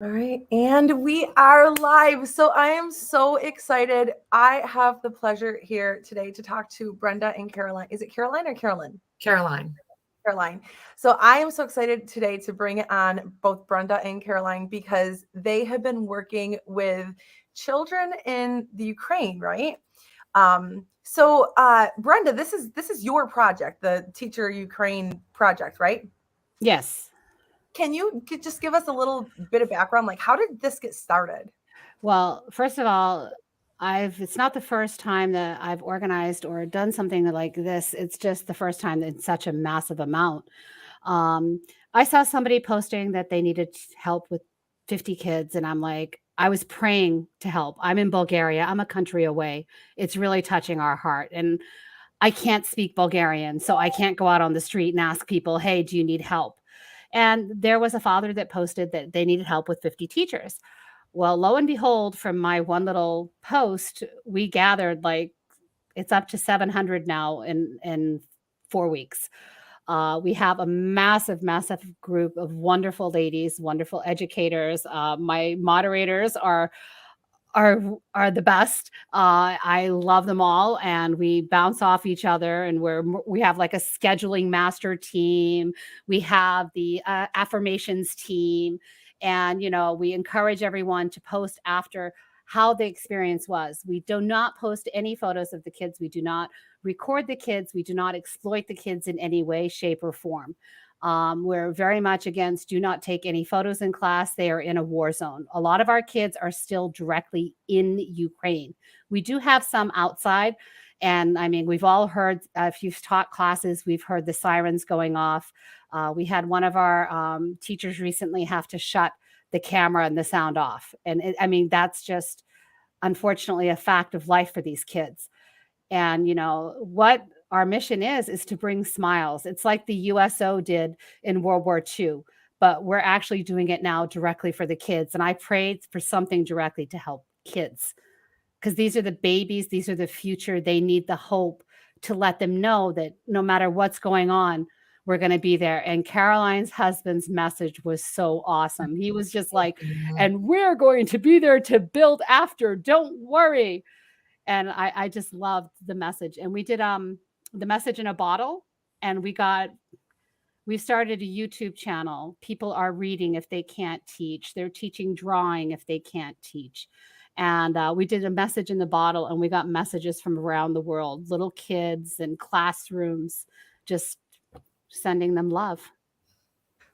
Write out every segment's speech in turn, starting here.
All right, and we are live. So I am so excited. I have the pleasure here today to talk to Brenda and Caroline. Is it Caroline or Carolyn? Caroline. Caroline. So I am so excited today to bring on both Brenda and Caroline because they have been working with children in the Ukraine, right? Brenda, this is your project, the Teacher Ukraine project, right? Yes. Can you just give us a little bit of background? Like, how did this get started? Well, first of all, it's not the first time that I've organized or done something like this. It's just the first time in such a massive amount. Um, I saw somebody posting that they needed help with 50 kids, and I'm like, I was praying to help. I'm in Bulgaria. I'm a country away. It's really touching our heart. And I can't speak Bulgarian, so I can't go out on the street and ask people, hey, do you need help? And there was a father that posted that they needed help with 50 teachers. Well, lo and behold, from my one little post, we gathered like it's up to 700 now in 4 weeks. We have a massive, massive group of wonderful ladies, wonderful educators. My moderators are are the best. I love them all, and we bounce off each other. And we have like a scheduling master team. We have the affirmations team, and we encourage everyone to post after how the experience was. We do not post any photos of the kids. We do not record the kids. We do not exploit the kids in any way, shape, or form. We're very much against do not take any photos in class. They are in a war zone. A lot of our kids are still directly in Ukraine. We do have some outside. And I mean, we've all heard, if you've taught classes, we've heard the sirens going off. We had one of our teachers recently have to shut the camera and the sound off. And I mean, that's just unfortunately a fact of life for these kids. And what our mission is to bring smiles. It's like the USO did in World War II, but we're actually doing it now directly for the kids. And I prayed for something directly to help kids because these are the babies, these are the future. They need the hope to let them know that no matter what's going on, we're going to be there. And Caroline's husband's message was so awesome. He was just like, and we're going to be there to build after. Don't worry. And I just loved the message. And we did the message in a bottle, and we've started a YouTube channel. People are reading if they can't teach. They're teaching drawing if they can't teach. And we did a message in the bottle, and we got messages from around the world, little kids and classrooms, just sending them love.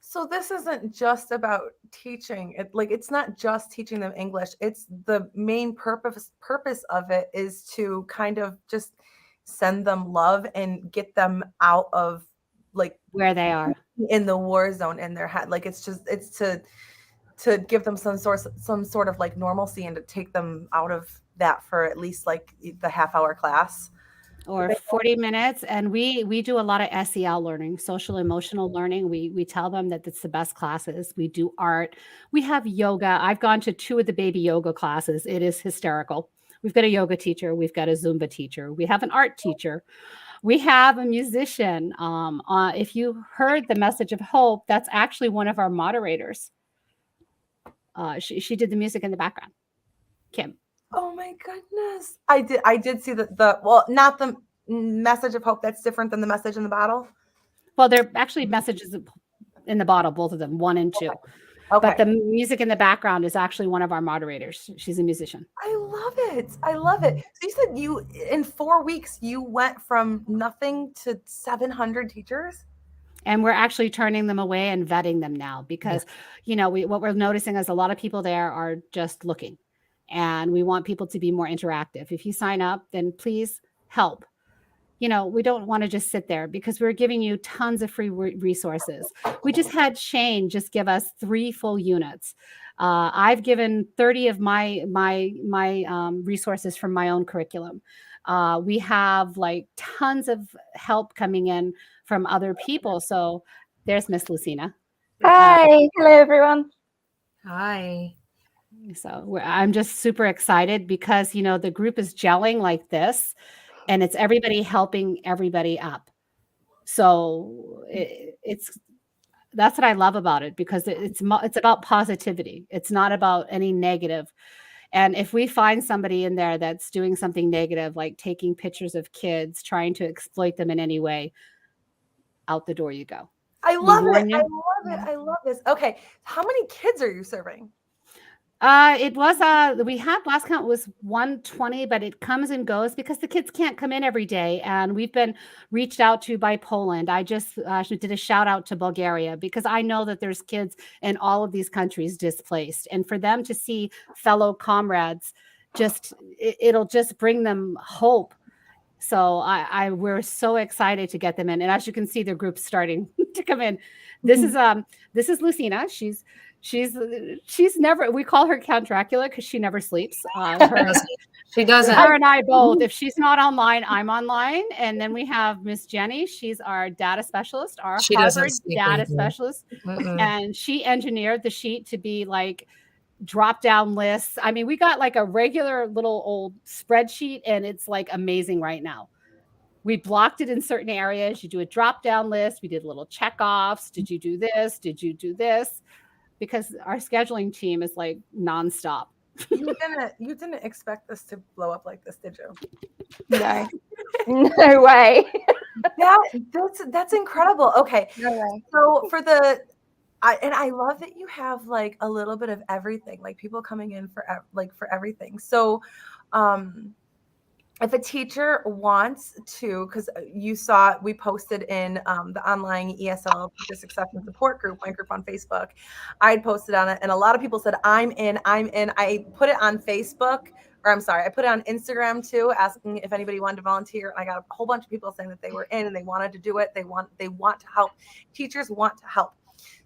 So this isn't just about teaching. It's not just teaching them English. It's the main purpose of it is to kind of just send them love and get them out of like where they are in the war zone in their head. Like it's to give them some sort of like normalcy and to take them out of that for at least like the half-hour class or 40 minutes. And we do a lot of SEL learning, social emotional learning. We tell them that it's the best classes. We do art. We have yoga. I've gone to 2 of the baby yoga classes. It is hysterical. We've got a yoga teacher. We've got a Zumba teacher. We have an art teacher. We have a musician. If you heard the message of hope, that's actually one of our moderators. She did the music in the background. Kim. Oh my goodness. I did see well, not the message of hope. That's different than the message in the bottle. Well, they're actually messages in the bottle, both of them, 1 and 2. Okay. But the music in the background is actually one of our moderators. She's a musician. I love it. I love it. So you said in 4 weeks, you went from nothing to 700 teachers? And we're actually turning them away and vetting them now because, what we're noticing is a lot of people there are just looking. And we want people to be more interactive. If you sign up, then please help. We don't want to just sit there because we're giving you tons of free resources. We just had Shane just give us 3 full units. I've given 30 of my resources from my own curriculum. We have like tons of help coming in from other people. So there's Miss Lucina. Hi. Hello, everyone. Hi. So I'm just super excited because, the group is gelling like this and it's everybody helping everybody up. So it's that's what I love about it, because it's about positivity. It's not about any negative. And if we find somebody in there that's doing something negative, like taking pictures of kids, trying to exploit them in any way, out the door you go. I We love it. warn I you. love it. I love this. Okay. How many kids are you serving? It was we had last count was 120, but it comes and goes because the kids can't come in every day. And we've been reached out to by Poland. I just did a shout out to Bulgaria, because I know that there's kids in all of these countries displaced, and for them to see fellow comrades, it'll just bring them hope. So we're so excited to get them in, and as you can see, the group's starting to come in. This is Lucina. She's never. We call her Count Dracula because she never sleeps. She doesn't. Her and I both. If she's not online, I'm online. And then we have Miss Jenny. She's our data specialist, our She doesn't Harvard sleep data either. specialist, Mm-mm. and she engineered the sheet to be like drop down lists. I mean, we got like a regular little old spreadsheet, and it's like amazing right now. We blocked it in certain areas. You do a drop down list. We did little check offs. Did you do this? Did you do this? Because our scheduling team is like nonstop. You didn't expect this to blow up like this, did you? No, no way. That's incredible. Okay. No way. So I love that you have like a little bit of everything, like people coming in for everything. So, if a teacher wants to, because you saw we posted in the online ESL Teacher Success and Support group, my group on Facebook, I'd posted on it, and a lot of people said, I'm in. I put it on Facebook, or I'm sorry, I put it on Instagram too, asking if anybody wanted to volunteer. I got a whole bunch of people saying that they were in and they wanted to do it. They want to help. Teachers want to help.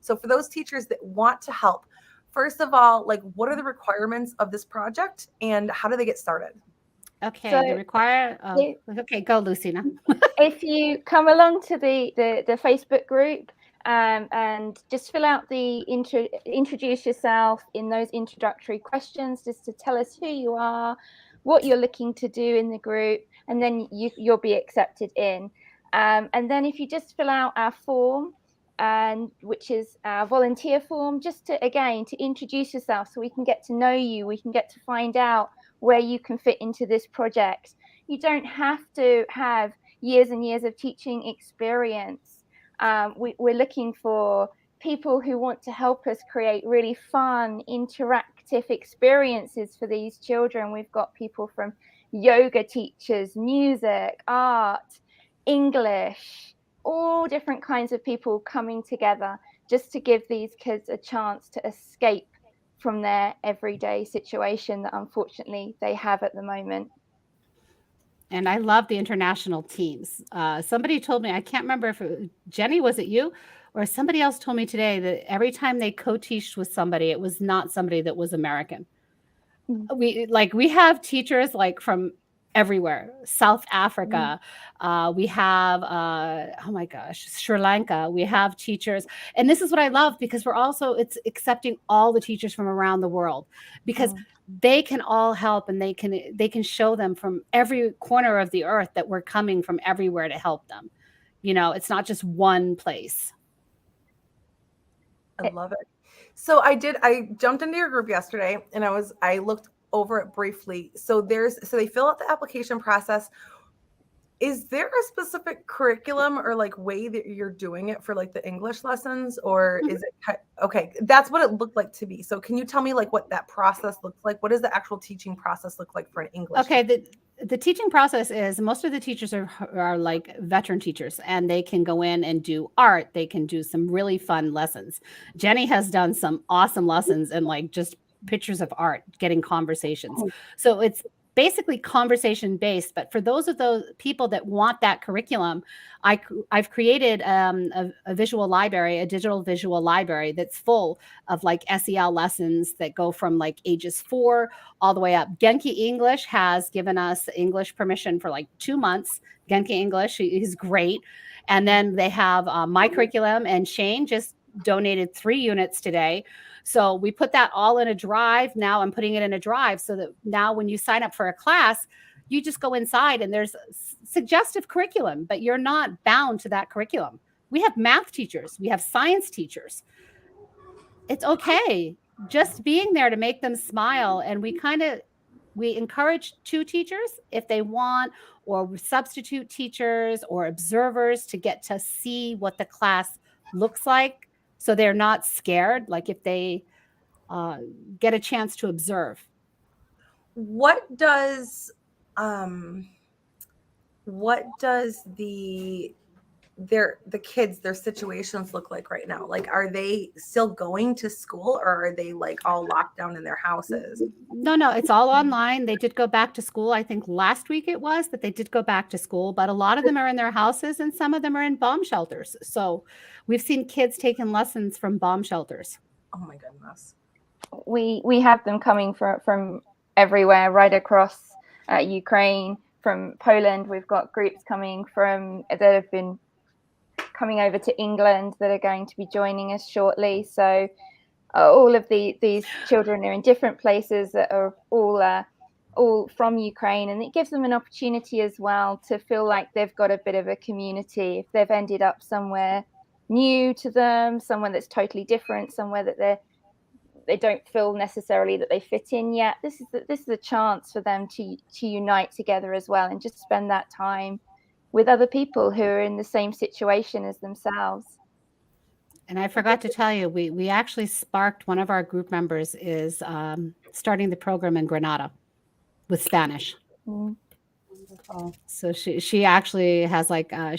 So for those teachers that want to help, first of all, like, what are the requirements of this project and how do they get started? Okay, So, they require. Okay, go, Lucina. If you come along to the Facebook group and just fill out the introduce yourself in those introductory questions, just to tell us who you are, what you're looking to do in the group, and then you'll be accepted in. And then if you just fill out our form, which is our volunteer form, just to introduce yourself, so we can get to know you, we can get to find out where you can fit into this project. You don't have to have years and years of teaching experience. We're looking for people who want to help us create really fun, interactive experiences for these children. We've got people from yoga teachers, music, art, English, all different kinds of people coming together just to give these kids a chance to escape from their everyday situation that unfortunately they have at the moment. And I love the international teams. Somebody told me, I can't remember if Jenny, was it you? Or somebody else told me today that every time they co-teached with somebody, it was not somebody that was American. We have teachers like from everywhere, South Africa. We have, oh my gosh, Sri Lanka. We have teachers. And this is what I love, because it's accepting all the teachers from around the world, because they can all help, and they can show them from every corner of the earth that we're coming from everywhere to help them. You know, it's not just one place. I love it. So I jumped into your group yesterday, and I looked over it briefly. So they fill out the application process. Is there a specific curriculum or like way that you're doing it for like the English lessons, or is it okay? That's what it looked like to me. So can you tell me like what that process looks like? What does the actual teaching process look like for an English? Okay, the teaching process is, most of the teachers are like veteran teachers, and they can go in and do art. They can do some really fun lessons. Jenny has done some awesome lessons and like just pictures of art, getting conversations. So it's basically conversation based. But for those people that want that curriculum, I've created a visual library, a digital visual library that's full of like SEL lessons that go from like ages 4 all the way up. Genki English has given us English permission for like 2 months. Genki English is great. And then they have my curriculum, and Shane just donated 3 units today. So we put that all in a drive. Now I'm putting it in a drive so that now when you sign up for a class, you just go inside and there's suggestive curriculum, but you're not bound to that curriculum. We have math teachers. We have science teachers. It's okay. Just being there to make them smile. And we encourage two teachers if they want, or substitute teachers or observers to get to see what the class looks like. So they're not scared. Like if they get a chance to observe. What does the kids, their situations look like right now? Like, are they still going to school, or are they like all locked down in their houses? No, it's all online. They did go back to school. I think last week it was that they did go back to school, but a lot of them are in their houses and some of them are in bomb shelters. So we've seen kids taking lessons from bomb shelters. Oh my goodness. We have them coming from everywhere, right across Ukraine. From Poland, we've got groups coming that have been coming over to England that are going to be joining us shortly. So all of these children are in different places that are all from Ukraine, and it gives them an opportunity as well to feel like they've got a bit of a community. If they've ended up somewhere new to them, somewhere that's totally different, somewhere that they don't feel necessarily that they fit in yet, this is a chance for them to unite together as well, and just spend that time with other people who are in the same situation as themselves. And I forgot to tell you, we actually sparked, one of our group members is starting the program in Granada with Spanish. Mm. So she actually has I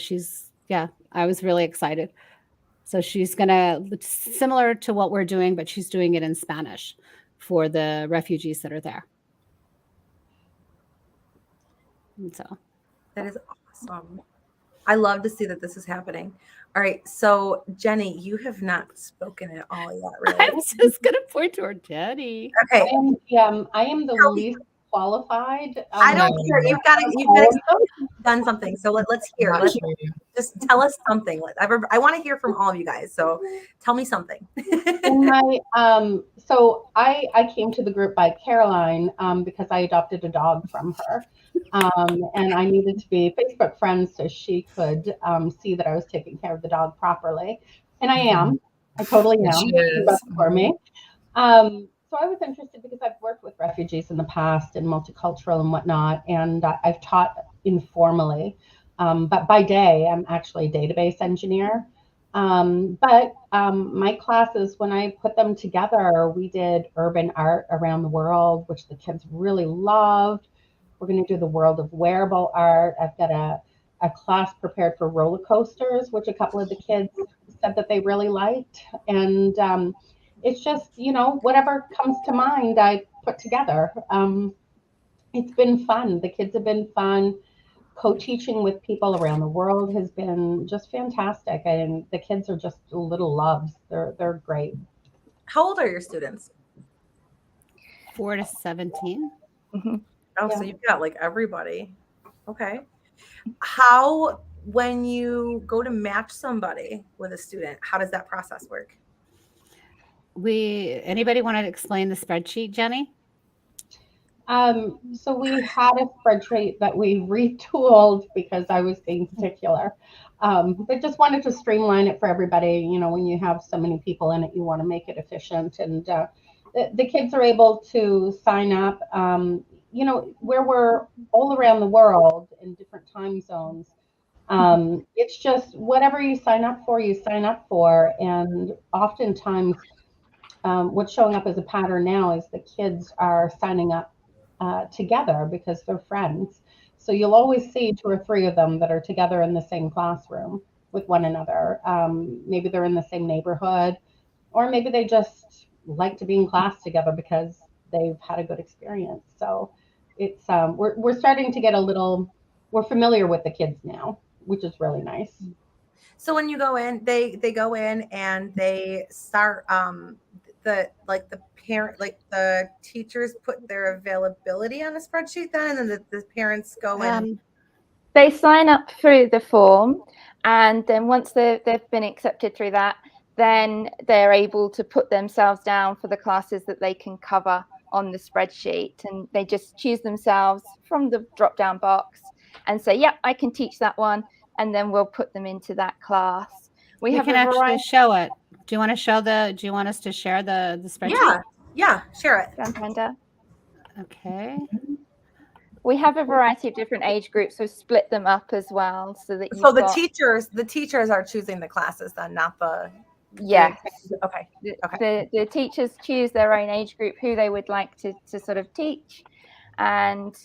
was really excited. So she's gonna, similar to what we're doing, but she's doing it in Spanish for the refugees that are there. And so That is awesome. I love to see that this is happening. All right, so Jenny, you have not spoken at all yet, really. I was just gonna point to her, Jenny. Okay, I am the least qualified. I don't care. You've got done something. So let's hear. Let's just tell us something. I want to hear from all of you guys. So tell me something. So I came to the group by Caroline because I adopted a dog from her. And I needed to be Facebook friends so she could see that I was taking care of the dog properly. And I am. I totally am. She is. For me. So I was interested because I've worked with refugees in the past and multicultural and whatnot, and I've taught informally. But by day, I'm actually a database engineer. But my classes, when I put them together, we did urban art around the world, which the kids really loved. We're going to do the world of wearable art. I've got a class prepared for roller coasters, which a couple of the kids said that they really liked. And it's just, whatever comes to mind, I put together. It's been fun. The kids have been fun. Co-teaching with people around the world has been just fantastic. And the kids are just little loves. They're great. How old are your students? 4 to 17. Mm-hmm. Oh, Yeah. so you've got like everybody. Okay. When you go to match somebody with a student, how does that process work? Anybody want to explain the spreadsheet, Jenny? So we had a spreadsheet that we retooled because I was being particular. But just wanted to streamline it for everybody. When you have so many people in it, you want to make it efficient. And the kids are able to sign up, where we're all around the world in different time zones. It's just whatever you sign up for. And oftentimes what's showing up as a pattern now is the kids are signing up together because they're friends. So you'll always see 2 or 3 of them that are together in the same classroom with one another. Maybe they're in the same neighborhood, or maybe they just like to be in class together because they've had a good experience. So it's we're starting to get we're familiar with the kids now, which is really nice. So when you go in, they go in and they start the teachers put their availability on a spreadsheet then, and then the parents go in. They sign up through the form, and then once they've been accepted through that, then they're able to put themselves down for the classes that they can cover on the spreadsheet, and they just choose themselves from the drop-down box and say, yep, I can teach that one, and then we'll put them into that class. We You have can a actually variety. show it. Do you want to show do you want us to share the spreadsheet? Yeah, share it. Brenda. Okay. We have a variety of different age groups, so split them up as well, so that you've So the got teachers are choosing the classes then, not the yes. okay. The teachers choose their own age group, who they would like to sort of teach, and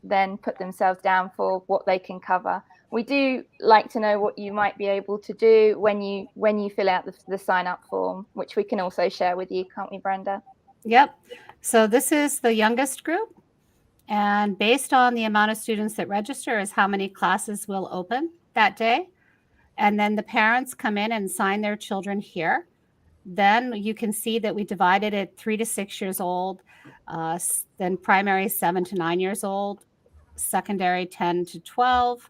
then put themselves down for what they can cover. We do like to know what you might be able to do when you fill out the sign up form, which we can also share with you, can't we, Brenda? Yep. So this is the youngest group. And based on the amount of students that register is how many classes will open that day. And then the parents come in and sign their children here. Then you can see that we divided it 3 to 6 years old, then primary 7 to 9 years old, secondary 10 to 12,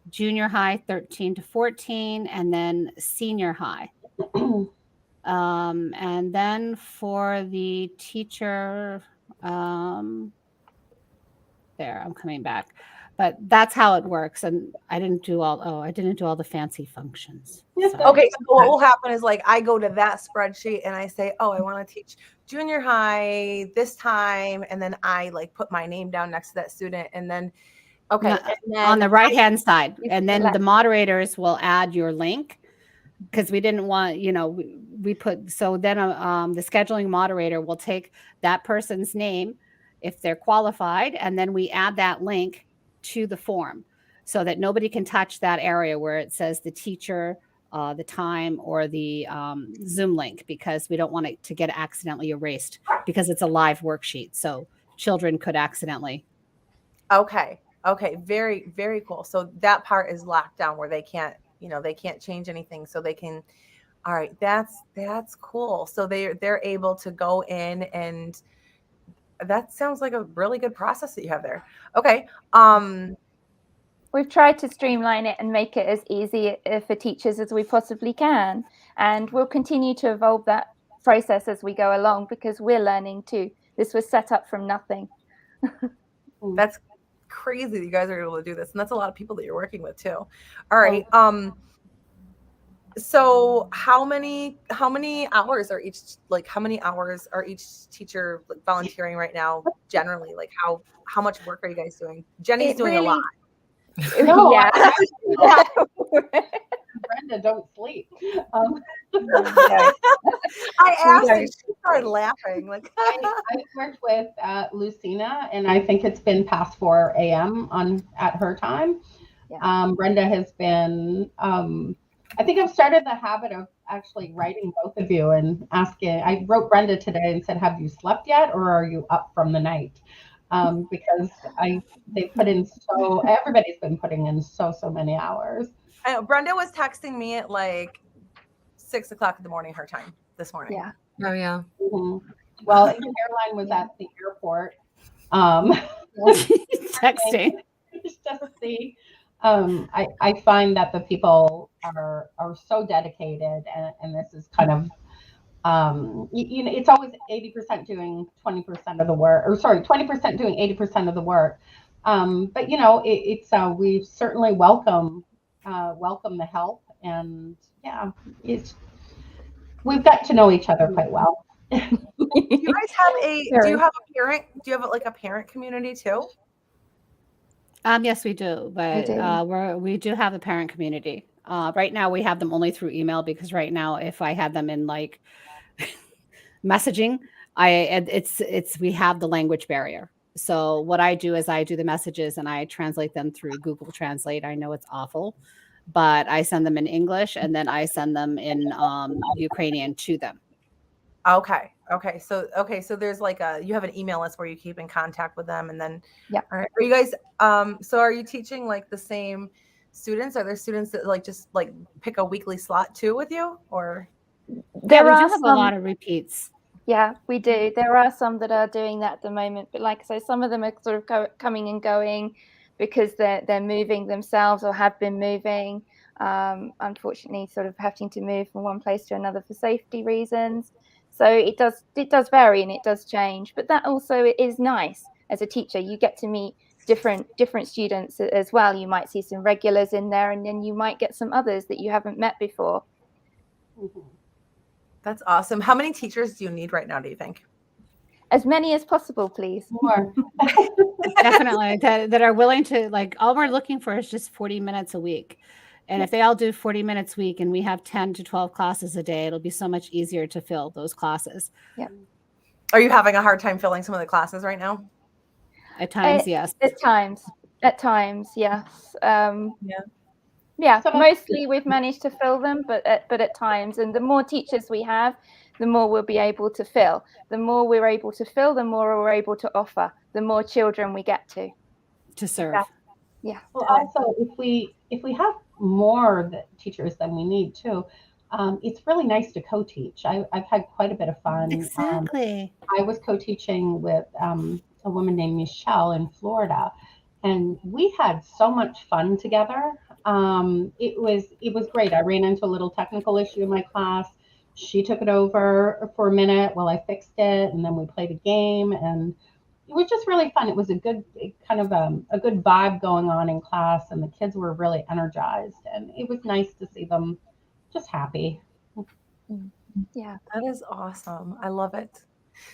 junior high 13 to 14, and then senior high. And then for the teacher, there, I'm coming back. But that's how it works. And I didn't do all the fancy functions. Yes, So. Okay, so what will happen is like I go to that spreadsheet and I say, oh, I want to teach junior high this time, and then I like put my name down next to that student, and then okay, No, and then on the right hand side, You and then select. the moderators will add your link because we didn't want, we put, so then the scheduling moderator will take that person's name if they're qualified, and then we add that link to the form so that nobody can touch that area where it says the teacher, the time, or the Zoom link, because we don't want it to get accidentally erased because it's a live worksheet. So children could accidentally. okay, very, very cool. So that part is locked down where they can't change anything. So they can. All right, that's cool. So they're able to go in, and that sounds like a really good process that you have there. Okay. We've tried to streamline it and make it as easy for teachers as we possibly can. And we'll continue to evolve that process as we go along, because we're learning too. This was set up from nothing. That's crazy that you guys are able to do this. And that's a lot of people that you're working with too. All right. So how many hours are how many hours are each teacher volunteering right now generally? Like how much work are you guys doing? Jenny's doing a lot. No, Yeah. Brenda, don't sleep. I asked and she started laughing. Like I worked with Lucina, and I think it's been past 4 a.m. at her time. Yeah. Brenda has been. I think I've started the habit of actually writing both of you and asking. I wrote Brenda today and said, "Have you slept yet, or are you up from the night?" Because they put in everybody's been putting in so many hours. I know, Brenda was texting me at like 6 o'clock in the morning her time this morning. Yeah. Oh, yeah. Mm-hmm. Well, Caroline was at the airport. Texting. Just to see. I find that the people are so dedicated, and this is kind of it's always 80% doing 20% of the work, or sorry, 20% doing 80% of the work. But we certainly welcome the help, and yeah, we've got to know each other quite well. Do you guys have a parent community too? Yes, we do, but we do have a parent community. Right now we have them only through email, because right now if I had them in like messaging, we have the language barrier. So what I do is I do the messages and I translate them through Google Translate. I know it's awful, but I send them in English, and then I send them in Ukrainian to them. Okay. So there's like you have an email list where you keep in contact with them, and then yeah. All right. Are you guys so are you teaching like the same students? Are there students that like just like pick a weekly slot too with you, or? Yeah, we do have a lot of repeats. Yeah, we do. There are some that are doing that at the moment, but like I say, some of them are sort of coming and going because they're moving themselves or have been moving. Unfortunately, sort of having to move from one place to another for safety reasons. So it does vary and it does change, but that also is nice as a teacher. You get to meet different students as well. You might see some regulars in there, and then you might get some others that you haven't met before. Mhm. That's awesome. How many teachers do you need right now, do you think? As many as possible, please. More. Definitely that are willing to, like, all we're looking for is just 40 minutes a week. And if they all do 40 minutes a week and we have 10 to 12 classes a day, it'll be so much easier to fill those classes. Are you having a hard time filling some of the classes right now? At times, yes. At times, yes. Yeah. Yeah, Some of- mostly we've managed to fill them, but at times, and the more teachers we have, the more we'll be able to fill. The more we're able to fill, the more we're able to offer, the more children we get to serve. Yeah. Well, also, if we have more teachers than we need too, it's really nice to co-teach. I've had quite a bit of fun. Exactly. I was co-teaching with a woman named Michelle in Florida, and we had so much fun together. It was great. I ran into a little technical issue in my class. She took it over for a minute while I fixed it, and then we played a game, and it was just really fun. It was a good kind of a good vibe going on in class, and the kids were really energized, and it was nice to see them just happy. Yeah. That is awesome. I love it.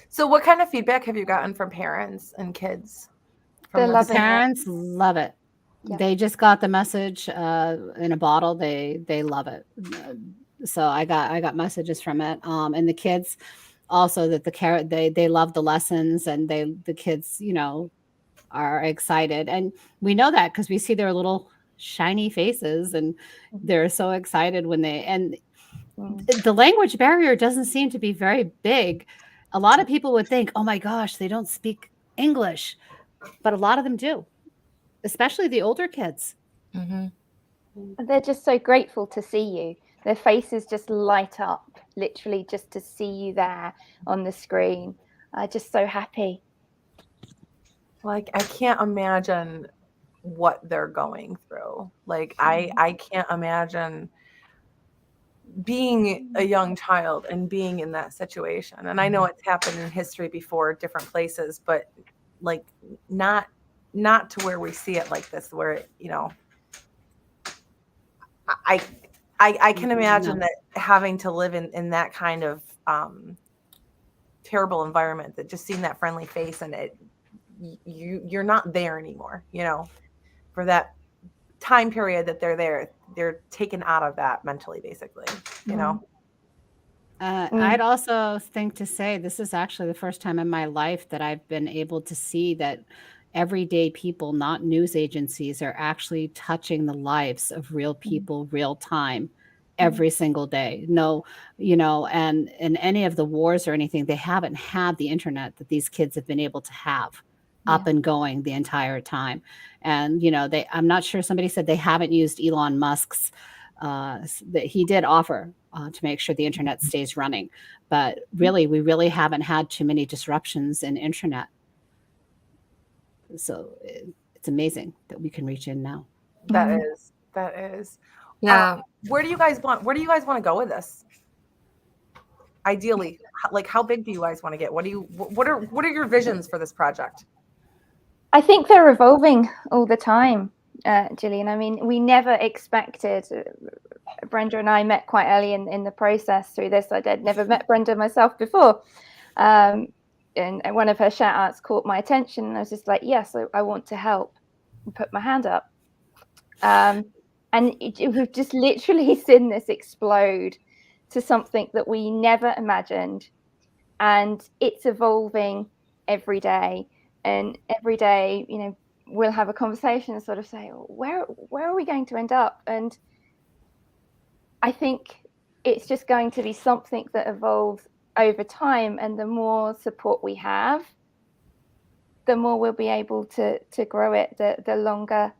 So what kind of feedback have you gotten from parents and kids? They're this? loving it. Parents love it. Yeah. They just got the message in a bottle. They love it. So I got messages from it. And the kids also, that they love the lessons, and the kids, are excited. And we know that because we see their little shiny faces, and they're so excited when the language barrier doesn't seem to be very big. A lot of people would think, oh my gosh, they don't speak English, but a lot of them do, especially the older kids. Mm-hmm. They're just so grateful to see you. Their faces just light up, literally, just to see you there on the screen. Just so happy. Like, I can't imagine what they're going through. Like, I can't imagine being a young child and being in that situation. And I know it's happened in history before, different places, but like not to where we see it like this, where I can imagine that having to live in that kind of terrible environment, that just seeing that friendly face, and you're not there anymore, for that time period that they're there, they're taken out of that mentally, basically, I'd also think to say this is actually the first time in my life that I've been able to see that everyday people, not news agencies, are actually touching the lives of real people, real time, every single day. No, and in any of the wars or anything, they haven't had the internet that these kids have been able to have up and going the entire time. And, I'm not sure, somebody said they haven't used Elon Musk's, that he did offer to make sure the internet stays running. But really, we really haven't had too many disruptions in internet. So it's amazing that we can reach in now. That is. Yeah. Where do you guys want to go with this? Ideally, like, how big do you guys want to get? What are your visions for this project? I think they're evolving all the time, Gillian. I mean, we never expected. Brenda and I met quite early in the process through this. I'd never met Brenda myself before. And one of her shout outs caught my attention, and I was just like, yes, I want to help, and put my hand up. And we've just literally seen this explode to something that we never imagined. And it's evolving every day. And every day, we'll have a conversation and sort of say, where are we going to end up? And I think it's just going to be something that evolves over time. And the more support we have, the more we'll be able to grow it, the longer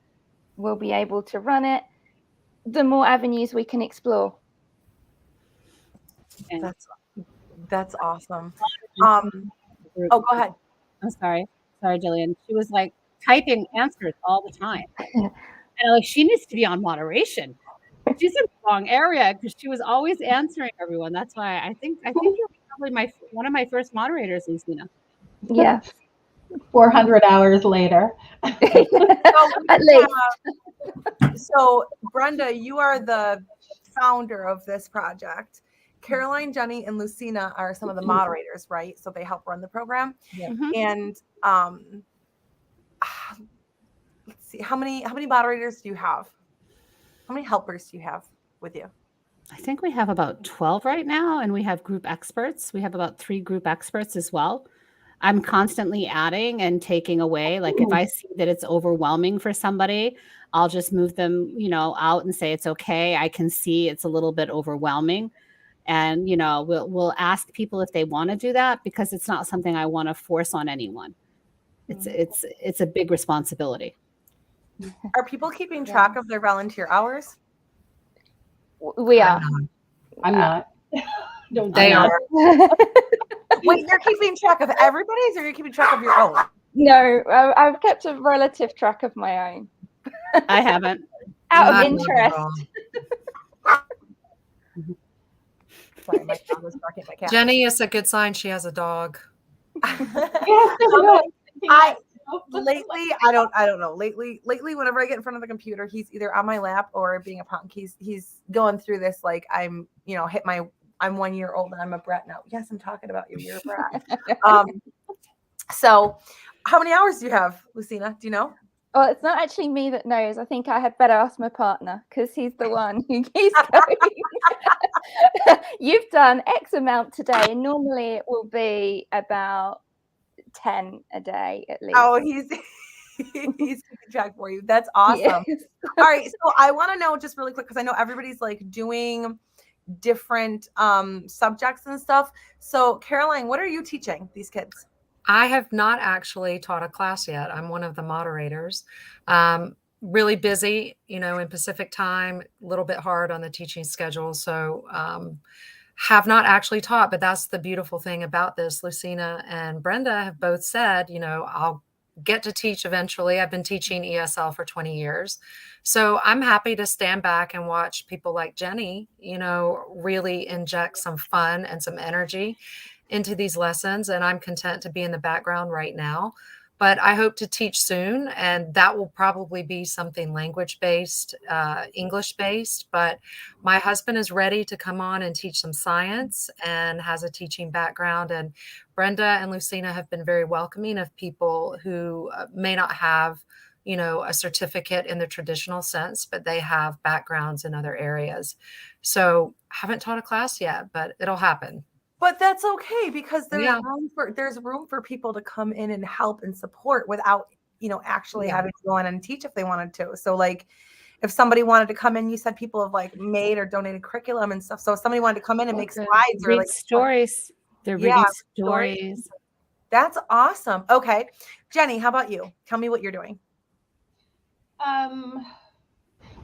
we'll be able to run it, the more avenues we can explore. That's awesome. Oh, go ahead. I'm sorry, Jillian. She was like typing answers all the time, and she needs to be on moderation. She's in the wrong area because she was always answering everyone. That's why I think you're probably one of my first moderators, Lucina. Yeah. 400 hours later. At least. So, Brenda, you are the founder of this project. Caroline, Jenny, and Lucina are some of the moderators, right? So they help run the program. Yeah. Mhm. And let's see, how many moderators do you have? How many helpers do you have with you? I think we have about 12 right now, and we have group experts. We have about 3 group experts as well. I'm constantly adding and taking away. Like if I see that it's overwhelming for somebody, I'll just move them, out and say it's okay. I can see it's a little bit overwhelming. And we'll ask people if they want to do that, because it's not something I want to force on anyone. It's a big responsibility. Are people keeping track of their volunteer hours? We are. I'm not. Don't They do that. are. Wait, you're keeping track of everybody's, or you're keeping track of your own? No, I've kept a relative track of my own. I haven't. Out of Not interest. wrong. Sorry, my dog was barking at my cat. Jenny, it's a good sign she has a dog. Yes, I know. Lately, I don't know. Lately, whenever I get in front of the computer, he's either on my lap or being a punk. He's going through this like I'm 1 year old and I'm a brat now. Yes, I'm talking about you. You're a brat. So how many hours do you have, Lucina? Do you know? Well, it's not actually me that knows. I think I had better ask my partner, because he's the one who keeps going. You've done X amount today, and normally it will be about 10 a day at least. Oh, he's keeping track for you. That's awesome. Yes. All right, so I want to know just really quick, because I know everybody's like doing different subjects and stuff. So Caroline, what are you teaching these kids? I have not actually taught a class yet. I'm one of the moderators. Really busy, in Pacific time, a little bit hard on the teaching schedule. So have not actually taught, but that's the beautiful thing about this. Lucina and Brenda have both said, I'll get to teach eventually. I've been teaching ESL for 20 years. So I'm happy to stand back and watch people like Jenny, really inject some fun and some energy into these lessons. And I'm content to be in the background right now. But I hope to teach soon, and that will probably be something language-based, English-based. But my husband is ready to come on and teach some science and has a teaching background. And Brenda and Lucina have been very welcoming of people who may not have, a certificate in the traditional sense, but they have backgrounds in other areas. So haven't taught a class yet, but it'll happen. But that's okay, because there's Yeah. room for people to come in and help and support without, actually having to go in and teach if they wanted to. So like if somebody wanted to come in, you said people have like made or donated curriculum and stuff. So if somebody wanted to come in and make slides or Read like stories. They're reading stories. That's awesome. Okay. Jenny, how about you? Tell me what you're doing.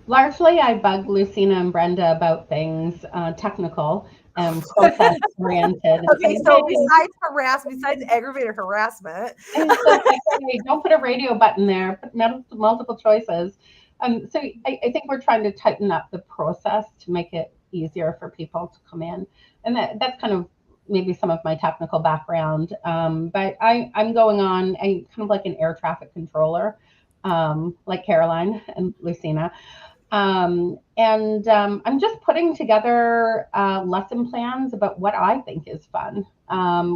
Largely, I bug Lucina and Brenda about things technical and process oriented. Okay, so besides aggravated harassment, And so like, hey, don't put a radio button there. Put multiple choices. So I think we're trying to tighten up the process to make it easier for people to come in, and that's kind of maybe some of my technical background. But I'm going on kind of like an air traffic controller, like Caroline and Lucina. I'm just putting together lesson plans about what I think is fun,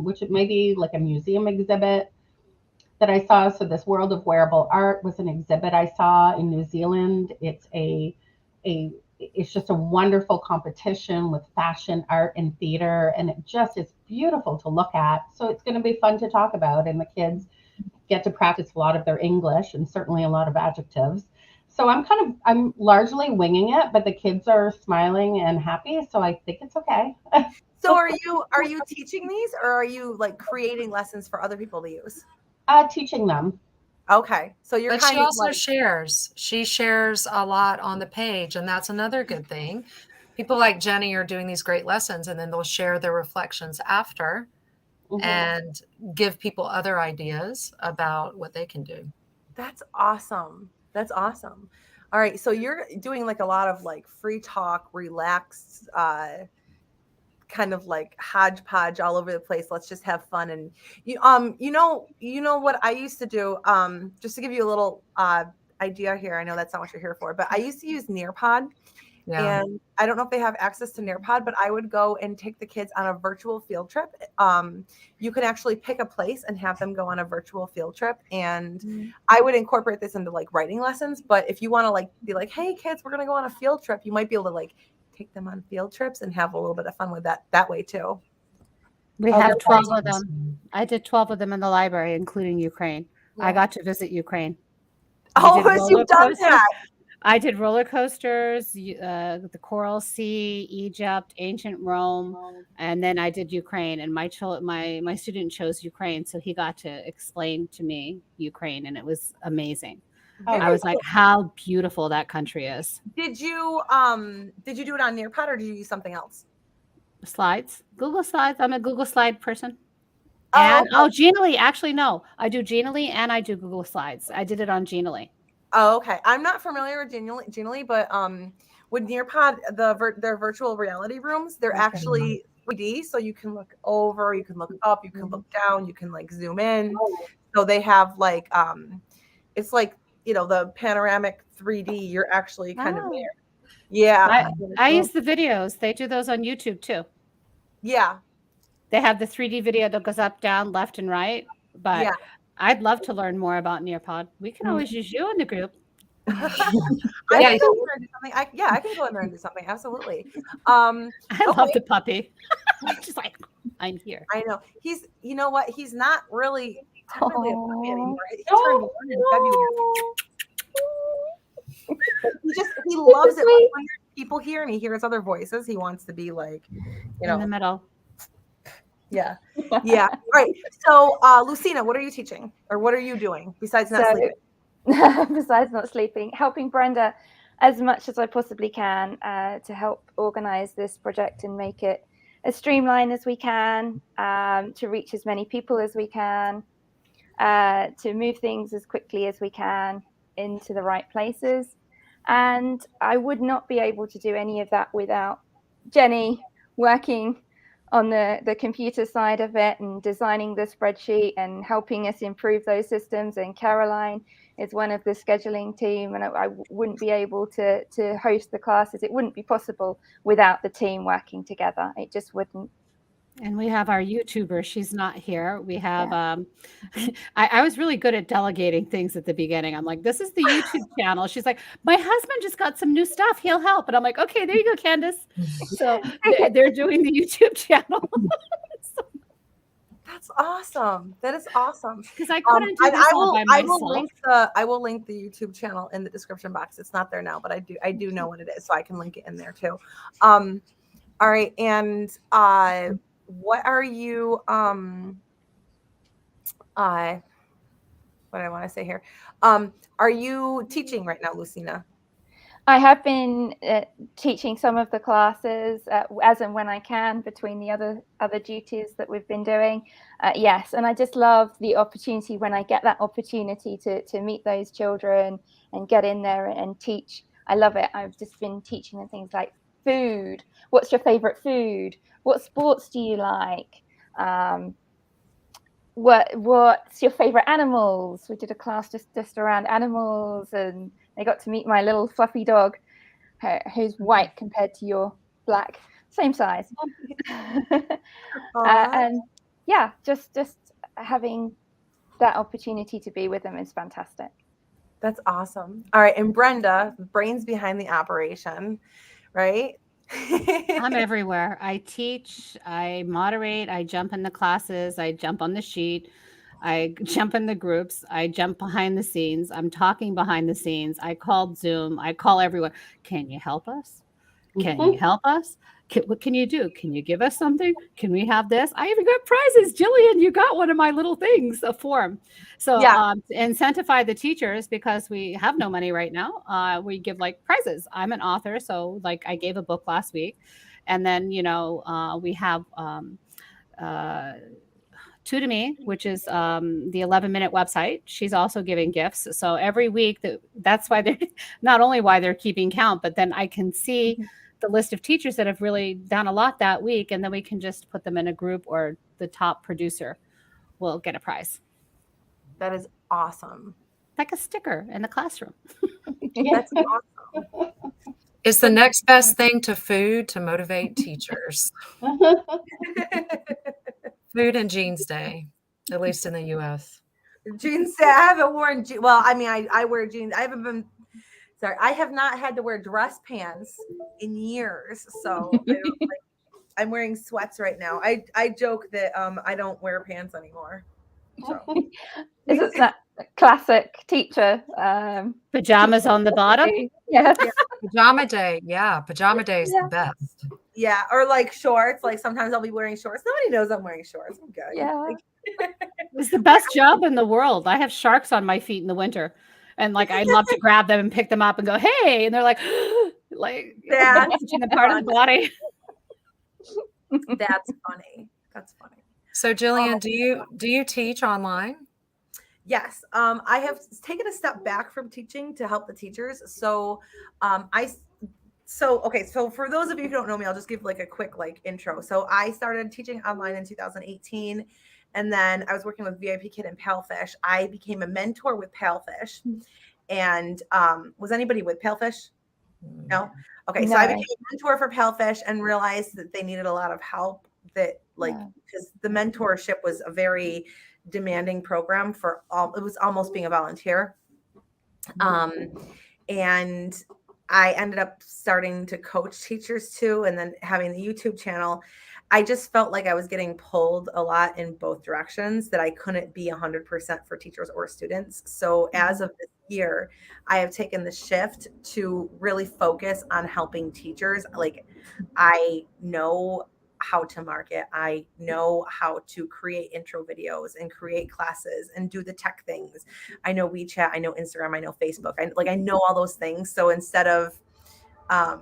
which it may be like a museum exhibit that I saw. So this World of Wearable Art was an exhibit I saw in New Zealand. It's just a wonderful competition with fashion, art, and theater, and it just is beautiful to look at. So it's going to be fun to talk about, and the kids get to practice a lot of their English and certainly a lot of adjectives. So I'm largely winging it, but the kids are smiling and happy, so I think it's okay. so are you teaching these, or are you like creating lessons for other people to use? Teaching them. Okay, so you're But kind she of also like, shares. She shares a lot on the page, and that's another good thing. People like Jenny are doing these great lessons, and then they'll share their reflections after and give people other ideas about what they can do. That's awesome. That's awesome. All right, so you're doing like a lot of like free talk, relaxed, kind of like hodgepodge all over the place. Let's just have fun. And you know what I used to do, just to give you a little idea here. I know that's not what you're here for, but I used to use Nearpod, Yeah. And I don't know if they have access to Nearpod, but I would go and take the kids on a virtual field trip. You can actually pick a place and have them go on a virtual field trip. And I would incorporate this into like writing lessons. But if you want to like be like, hey kids, we're going to go on a field trip, you might be able to like take them on field trips and have a little bit of fun with that way too. We Oh, have that's 12 of awesome. them. I did 12 of them in the library, including Ukraine. I Yeah. got to visit Ukraine. Oh, you've done that. I did roller coasters, the Coral Sea, Egypt, ancient Rome, and then I did Ukraine. And my student chose Ukraine, so he got to explain to me Ukraine, and it was amazing. I was like, how beautiful that country is. Did you do it on Nearpod or did you use something else? Slides, Google Slides. I'm a Google Slide person. Oh, And Genially. Actually, no, I do Genially and I do Google Slides. I did it on Genially. Oh, okay. I'm not familiar with Genially, but with Nearpod, their virtual reality rooms, they're actually 3D, so you can look over, you can look up, you can look down, you can like zoom in. So they have like it's like, you know, the panoramic 3D. You're actually kind of there. Yeah. I use the videos. They do those on YouTube too. Yeah. They have the 3D video that goes up, down, left, and right. But Yeah. I'd love to learn more about Nearpod. We can always use you in the group. I can go in there and do something. I can go in there and do something. Absolutely. I love the puppy. Just like, I'm here. I know. You know what? He's not really technically a puppy anymore. He turned 1 in February. He loves it. Like, when there's people here and he hears other voices, he wants to be like, you know, in the middle. Yeah. Yeah. All right. So, Lucina, what are you teaching or what are you doing besides not sleeping? Besides not sleeping, helping Brenda as much as I possibly can to help organize this project and make it as streamlined as we can, to reach as many people as we can, to move things as quickly as we can into the right places. And I would not be able to do any of that without Jenny working on the computer side of it and designing the spreadsheet and helping us improve those systems. And Caroline is one of the scheduling team, and I wouldn't be able to host the classes. It wouldn't be possible without the team working together. It just wouldn't. And we have our YouTuber. She's not here. We have, I was really good at delegating things at the beginning. I'm like, this is the YouTube channel. She's like, my husband just got some new stuff. He'll help. And I'm like, okay, there you go, Candace. So they're doing the YouTube channel. That's awesome. That is awesome. Because I couldn't do this all by myself. I will link the YouTube channel in the description box. It's not there now, but I do know what it is, so I can link it in there too. All right, and what are you what do I want to say here? Are you teaching right now, Lucina? I have been teaching some of the classes as and when I can between the other duties that we've been doing. Yes, and I just love the opportunity when I get that opportunity to meet those children and get in there and teach. I love it. I've just been teaching them things like food. What's your favorite food? What sports do you like? What's your favorite animals? We did a class just around animals, and they got to meet my little fluffy dog, who's white compared to your black, same size. And yeah, just having that opportunity to be with them is fantastic. That's awesome. All right, and Brenda, brains behind the operation, right? I'm everywhere. I teach, I moderate, I jump in the classes, I jump on the sheet, I jump in the groups, I jump behind the scenes, I'm talking behind the scenes, I called Zoom, I call everyone. Can you help us? Can you help us? What can you do? Can you give us something? Can we have this? I even got prizes. Jillian, you got one of my little things, a form. So to incentivize the teachers, because we have no money right now, we give like prizes. I'm an author, so like I gave a book last week. And then, we have Tutomy, which is the 11-minute website. She's also giving gifts. So every week, that's why they're not only why they're keeping count, but then I can see the list of teachers that have really done a lot that week, and then we can just put them in a group, or the top producer will get a prize. That is awesome. Like a sticker in the classroom. That's awesome. It's the next best thing to food to motivate teachers. Food and Jeans Day, at least in the US. Jeans. I haven't worn. Well, I mean, I wear jeans. I haven't been. Sorry, I have not had to wear dress pants in years. So I don't, like, I'm wearing sweats right now. I joke that I don't wear pants anymore. So. Is it that classic teacher Pajamas on the bottom. Yes. Yeah. Pajama day. Yeah, pajama day is Yeah. the best. Yeah, or like shorts. Like sometimes I'll be wearing shorts. Nobody knows I'm wearing shorts. I'm good. Yeah. Like, It's the best job in the world. I have sharks on my feet in the winter, and like I love to grab them and pick them up and go, "Hey!" And they're like, like That's touching the part of the body. That's funny. That's funny. So Jillian, do you teach online? Yes, I have taken a step back from teaching to help the teachers. So, so for those of you who don't know me, I'll just give like a quick like intro. So I started teaching online in 2018, and then I was working with VIP Kid and Palefish. I became a mentor with Palefish, and was anybody with Palefish? No. Okay, so I became a mentor for Palefish and realized that they needed a lot of help. That like because the mentorship was a very demanding program for all. It was almost being a volunteer, and I ended up starting to coach teachers too, and then having the YouTube channel. I just felt like I was getting pulled a lot in both directions, that I couldn't be 100% for teachers or students. So as of this year, I have taken the shift to really focus on helping teachers. Like, I know how to market. I know how to create intro videos and create classes and do the tech things. I know WeChat, I know Instagram, I know Facebook. I know all those things. So instead of, I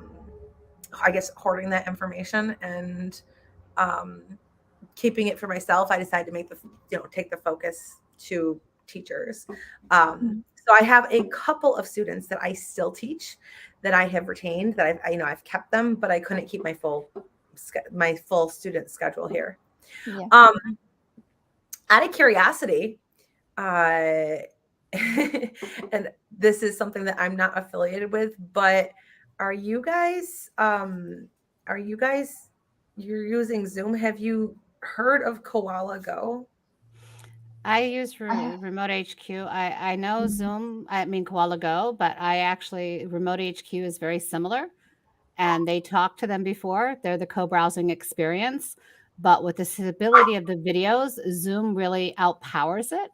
guess, hoarding that information and keeping it for myself, I decided to make take the focus to teachers. So I have a couple of students that I still teach that I have retained, that I've kept them, but I couldn't keep my full student schedule here. Yeah. Out of curiosity, and this is something that I'm not affiliated with, but are you guys you're using Zoom? Have you heard of Koala Go? I use Remote HQ. I know Zoom, I mean Koala Go, but Remote HQ is very similar, and they talked to them before. They're the co-browsing experience, but with the stability of the videos, Zoom really outpowers it.